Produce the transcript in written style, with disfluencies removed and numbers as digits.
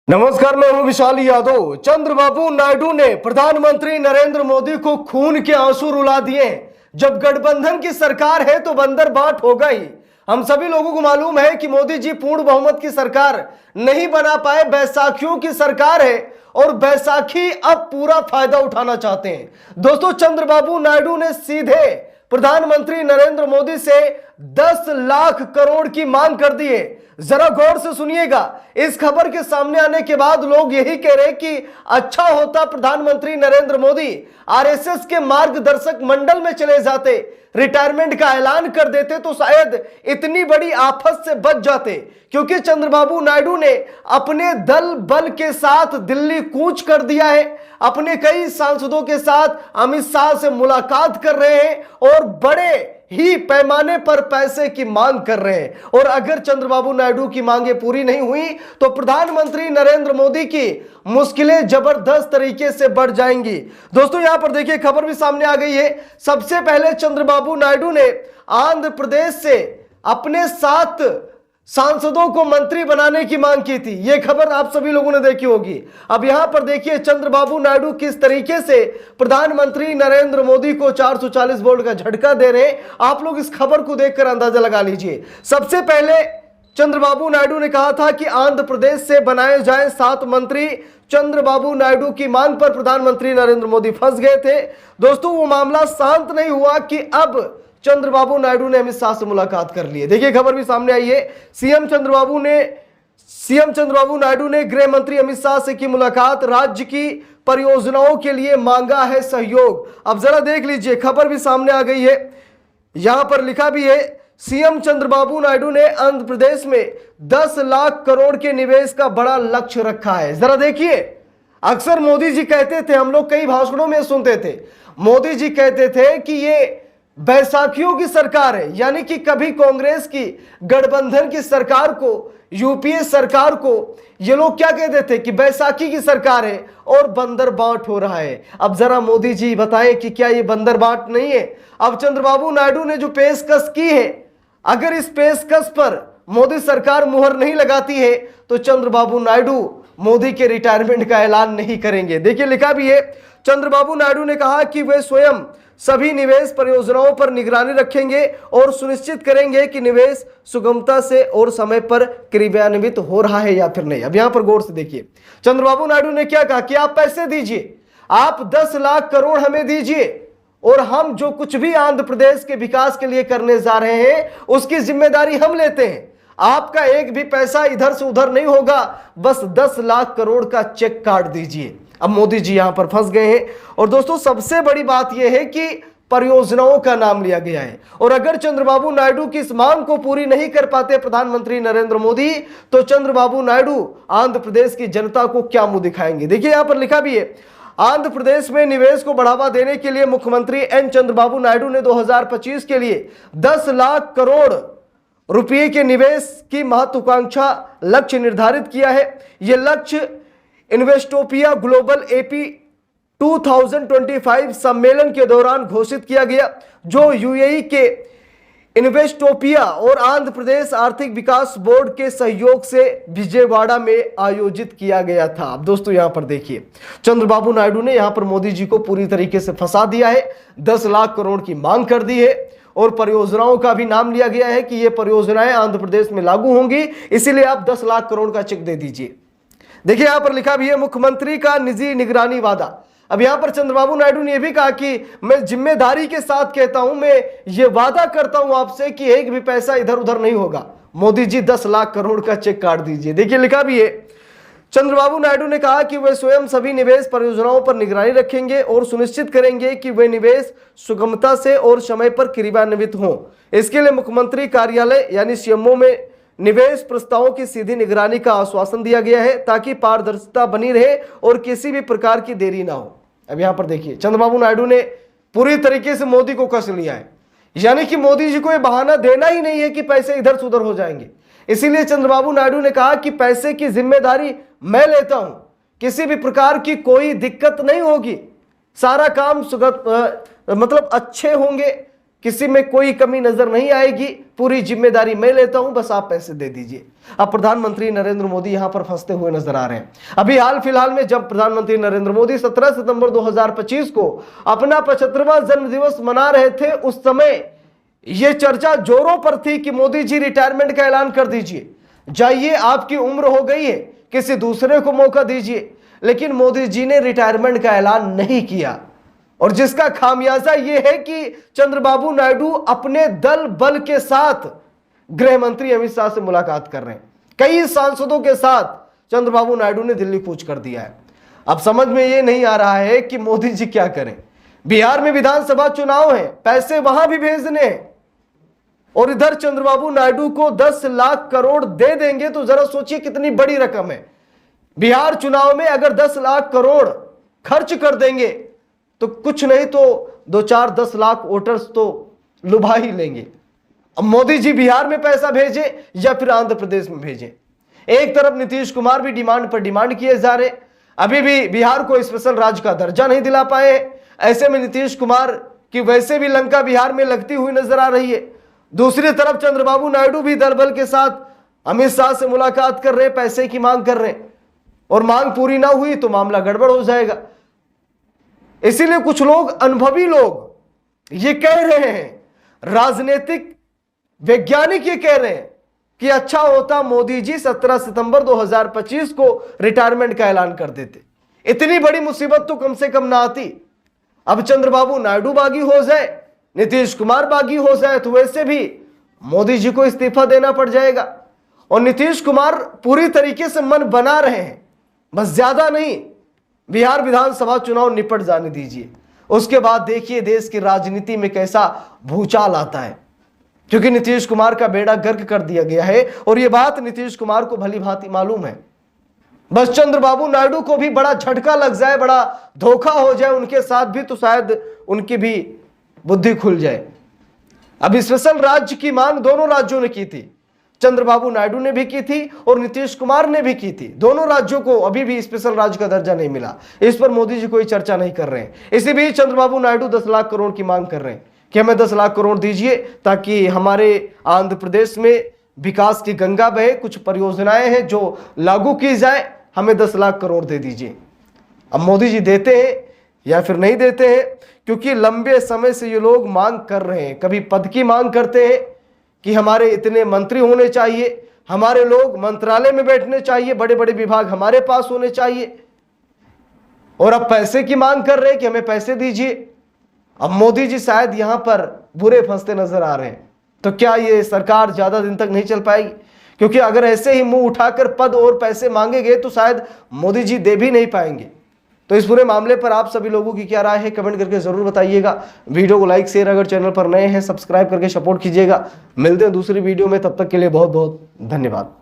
नमस्कार, मैं हूं विशाल यादव। चंद्रबाबू नायडू ने प्रधानमंत्री नरेंद्र मोदी को खून के आंसू रुला दिए। जब गठबंधन की सरकार है तो बंदर बाट होगा ही। हम सभी लोगों को मालूम है कि मोदी जी पूर्ण बहुमत की सरकार नहीं बना पाए, बैसाखियों की सरकार है और बैसाखी अब पूरा फायदा उठाना चाहते हैं। दोस्तों, चंद्रबाबू नायडू ने सीधे प्रधानमंत्री नरेंद्र मोदी से 10 लाख करोड़ की मांग कर दी है। जरा गौर से सुनिएगा। इस खबर के सामने आने के बाद लोग यही कह रहे कि अच्छा होता प्रधानमंत्री नरेंद्र मोदी आरएसएस के मार्गदर्शक मंडल में चले जाते, रिटायरमेंट का ऐलान कर देते तो शायद इतनी बड़ी आफत से बच जाते। क्योंकि चंद्रबाबू नायडू ने अपने दल बल के साथ दिल्ली कूच कर दिया है, अपने कई सांसदों के साथ अमित शाह से मुलाकात कर रहे हैं और बड़े ही पैमाने पर पैसे की मांग कर रहे हैं। और अगर चंद्रबाबू नायडू की मांगे पूरी नहीं हुई तो प्रधानमंत्री नरेंद्र मोदी की मुश्किलें जबरदस्त तरीके से बढ़ जाएंगी। दोस्तों, यहां पर देखिए खबर भी सामने आ गई है। सबसे पहले चंद्रबाबू नायडू ने आंध्र प्रदेश से अपने 7 सांसदों को मंत्री बनाने की मांग की थी। यह खबर आप सभी लोगों ने देखी होगी। अब यहां पर देखिए चंद्रबाबू नायडू किस तरीके से प्रधानमंत्री नरेंद्र मोदी को 440 वोल्ट का झटका दे रहे हैं। आप लोग इस खबर को देखकर अंदाजा लगा लीजिए। सबसे पहले चंद्रबाबू नायडू ने कहा था कि आंध्र प्रदेश से बनाए जाएं 7 मंत्री। चंद्रबाबू नायडू की मांग पर प्रधानमंत्री नरेंद्र मोदी फंस गए थे। दोस्तों, वो मामला शांत नहीं हुआ कि अब चंद्रबाबू नायडू ने अमित शाह से मुलाकात कर ली है। देखिए खबर भी सामने आई है। सीएम चंद्रबाबू नायडू ने गृह मंत्री अमित शाह से की मुलाकात, राज्य की परियोजनाओं के लिए मांगा है सहयोग। अब जरा देख लीजिए, खबर भी सामने आ गई है। यहां पर लिखा भी है, सीएम चंद्रबाबू नायडू ने आंध्र प्रदेश में 10 लाख करोड़ के निवेश का बड़ा लक्ष्य रखा है। जरा देखिए, अक्सर मोदी जी कहते थे, हम लोग कई भाषणों में सुनते थे, मोदी जी कहते थे कि ये बैसाखियों की सरकार है, यानी कि कभी कांग्रेस की गठबंधन की सरकार को, यूपीए सरकार को ये लोग क्या कहते थे कि बैसाखी की सरकार है और बंदर बाट हो रहा है। अब जरा मोदी जी बताएं कि क्या ये बंदर बाट नहीं है। अब चंद्रबाबू नायडू ने जो पेशकश की है, अगर इस पेशकश पर मोदी सरकार मुहर नहीं लगाती है तो चंद्रबाबू नायडू मोदी के रिटायरमेंट का ऐलान नहीं करेंगे। देखिए लिखा भी है, चंद्रबाबू नायडू ने कहा कि वे स्वयं सभी निवेश परियोजनाओं पर निगरानी रखेंगे और सुनिश्चित करेंगे कि निवेश सुगमता से और समय पर क्रियान्वित हो रहा है या फिर नहीं। अब यहां पर गौर से देखिए, चंद्रबाबू नायडू ने क्या कहा कि आप पैसे दीजिए, आप 10 लाख करोड़ हमें दीजिए और हम जो कुछ भी आंध्र प्रदेश के विकास के लिए करने जा रहे हैं उसकी जिम्मेदारी हम लेते हैं। आपका एक भी पैसा इधर से उधर नहीं होगा, बस 10 लाख करोड़ का चेक काट दीजिए। अब मोदी जी यहां पर फंस गए हैं। और दोस्तों, सबसे बड़ी बात यह है कि परियोजनाओं का नाम लिया गया है और अगर चंद्रबाबू नायडू की इस मांग को पूरी नहीं कर पाते प्रधानमंत्री नरेंद्र मोदी तो चंद्रबाबू नायडू आंध्र प्रदेश की जनता को क्या मुंह दिखाएंगे। देखिए यहां पर लिखा भी है, आंध्र प्रदेश में निवेश को बढ़ावा देने के लिए मुख्यमंत्री एन चंद्रबाबू नायडू ने 2025 के लिए 10 लाख करोड़ रुपये के निवेश की महत्वाकांक्षा लक्ष्य निर्धारित किया है। यह लक्ष्य इन्वेस्टोपिया ग्लोबल एपी 2025 सम्मेलन के दौरान घोषित किया गया, जो यूएई के इन्वेस्टोपिया और आंध्र प्रदेश आर्थिक विकास बोर्ड के सहयोग से विजयवाड़ा में आयोजित किया गया था। अब दोस्तों यहां पर देखिए, चंद्रबाबू नायडू ने यहां पर मोदी जी को पूरी तरीके से फंसा दिया है। 10 लाख करोड़ की मांग कर दी है और परियोजनाओं का भी नाम लिया गया है कि ये परियोजनाएं आंध्र प्रदेश में लागू होंगी, इसीलिए आप 10 लाख करोड़ का चेक दे दीजिए। देखिए यहां पर लिखा भी है, मुख्यमंत्री का निजी निगरानी वादा। अब यहां पर चंद्रबाबू नायडू ने यह भी कहा कि मैं जिम्मेदारी के साथ कहता हूं, मैं ये वादा करता हूं आपसे कि एक भी पैसा इधर उधर नहीं होगा। मोदी जी 10 लाख करोड़ का चेक काट दीजिए। देखिए लिखा भी है, चंद्रबाबू नायडू ने कहा कि वे स्वयं सभी निवेश परियोजनाओं पर निगरानी रखेंगे और सुनिश्चित करेंगे कि वे निवेश सुगमता से और समय पर क्रियान्वित हों। इसके लिए मुख्यमंत्री कार्यालय यानी सीएमओ में निवेश प्रस्तावों की सीधी निगरानी का आश्वासन दिया गया है ताकि पारदर्शिता बनी रहे और किसी भी प्रकार की देरी ना हो। अब यहां पर देखिए, चंद्रबाबू नायडू ने पूरी तरीके से मोदी को कस लिया है, यानी कि मोदी जी को यह बहाना देना ही नहीं है कि पैसे इधर से उधर हो जाएंगे। इसीलिए चंद्रबाबू नायडू ने कहा कि पैसे की जिम्मेदारी मैं लेता हूं, किसी भी प्रकार की कोई दिक्कत नहीं होगी, सारा काम मतलब अच्छे होंगे, किसी में कोई कमी नजर नहीं आएगी, पूरी जिम्मेदारी मैं लेता हूं, बस आप पैसे दे दीजिए। अब प्रधानमंत्री नरेंद्र मोदी यहां पर फंसते हुए नजर आ रहे हैं। अभी हाल फिलहाल में जब प्रधानमंत्री नरेंद्र मोदी 17 सितंबर 2025 को अपना 75वां जन्मदिवस मना रहे थे, उस समय यह चर्चा जोरों पर थी कि मोदी जी रिटायरमेंट का ऐलान कर दीजिए, जाइए, आपकी उम्र हो गई है, किसी दूसरे को मौका दीजिए। लेकिन मोदी जी ने रिटायरमेंट का ऐलान नहीं किया, और जिसका खामियाजा यह है कि चंद्रबाबू नायडू अपने दल बल के साथ गृह मंत्री अमित शाह से मुलाकात कर रहे हैं। कई सांसदों के साथ चंद्रबाबू नायडू ने दिल्ली कूच कर दिया है। अब समझ में यह नहीं आ रहा है कि मोदी जी क्या करें। बिहार में विधानसभा चुनाव है, पैसे वहां भी भेजने हैं, और इधर चंद्रबाबू नायडू को 10 लाख करोड़ दे देंगे तो जरा सोचिए कितनी बड़ी रकम है। बिहार चुनाव में अगर 10 लाख करोड़ खर्च कर देंगे तो कुछ नहीं तो 2-4 10 लाख वोटर्स तो लुभा ही लेंगे। अब मोदी जी बिहार में पैसा भेजे या फिर आंध्र प्रदेश में भेजे। एक तरफ नीतीश कुमार भी डिमांड पर डिमांड किए जा रहे, अभी भी बिहार को स्पेशल राज्य का दर्जा नहीं दिला पाए हैं। ऐसे में नीतीश कुमार की वैसे भी लंका बिहार में लगती हुई नजर आ रही है। दूसरी तरफ चंद्रबाबू नायडू भी दल बल के साथ अमित शाह से मुलाकात कर रहे, पैसे की मांग कर रहे, और मांग पूरी ना हुई तो मामला गड़बड़ हो जाएगा। इसीलिए कुछ लोग, अनुभवी लोग ये कह रहे हैं, राजनीतिक वैज्ञानिक ये कह रहे हैं कि अच्छा होता मोदी जी 17 सितंबर 2025 को रिटायरमेंट का ऐलान कर देते, इतनी बड़ी मुसीबत तो कम से कम ना आती। अब चंद्रबाबू नायडू बागी हो जाए, नीतीश कुमार बागी हो जाए, तो वैसे भी मोदी जी को इस्तीफा देना पड़ जाएगा। और नीतीश कुमार पूरी तरीके से मन बना रहे हैं, बस ज्यादा नहीं, बिहार विधानसभा चुनाव निपट जाने दीजिए, उसके बाद देखिए देश की राजनीति में कैसा भूचाल आता है। क्योंकि नीतीश कुमार का बेड़ा गर्क कर दिया गया है, और यह बात नीतीश कुमार को भली भांति मालूम है। बस चंद्रबाबू नायडू को भी बड़ा झटका लग जाए, बड़ा धोखा हो जाए उनके साथ भी, तो शायद उनकी भी बुद्धि खुल जाए। अब स्पेशल राज्य की मांग दोनों राज्यों ने की थी, चंद्रबाबू नायडू ने भी की थी और नीतीश कुमार ने भी की थी। दोनों राज्यों को अभी भी स्पेशल राज्य का दर्जा नहीं मिला, इस पर मोदी जी कोई चर्चा नहीं कर रहे हैं। इसी बीच चंद्रबाबू नायडू 10 लाख करोड़ की मांग कर रहे हैं कि हमें 10 लाख करोड़ दीजिए ताकि हमारे आंध्र प्रदेश में विकास की गंगा बहे, कुछ परियोजनाएं हैं जो लागू की जाए, हमें 10 लाख करोड़ दे दीजिए। अब मोदी जी देते हैं या फिर नहीं देते हैं, क्योंकि लंबे समय से ये लोग मांग कर रहे हैं। कभी पद की मांग करते हैं कि हमारे इतने मंत्री होने चाहिए, हमारे लोग मंत्रालय में बैठने चाहिए, बड़े बड़े विभाग हमारे पास होने चाहिए, और अब पैसे की मांग कर रहे हैं कि हमें पैसे दीजिए। अब मोदी जी शायद यहां पर बुरे फंसते नजर आ रहे हैं। तो क्या ये सरकार ज्यादा दिन तक नहीं चल पाएगी? क्योंकि अगर ऐसे ही मुंह उठाकर पद और पैसे मांगेंगे तो शायद मोदी जी दे भी नहीं पाएंगे। तो इस पूरे मामले पर आप सभी लोगों की क्या राय है, कमेंट करके जरूर बताइएगा। वीडियो को लाइक शेयर, अगर चैनल पर नए हैं सब्सक्राइब करके सपोर्ट कीजिएगा। मिलते हैं दूसरी वीडियो में, तब तक के लिए बहुत बहुत धन्यवाद।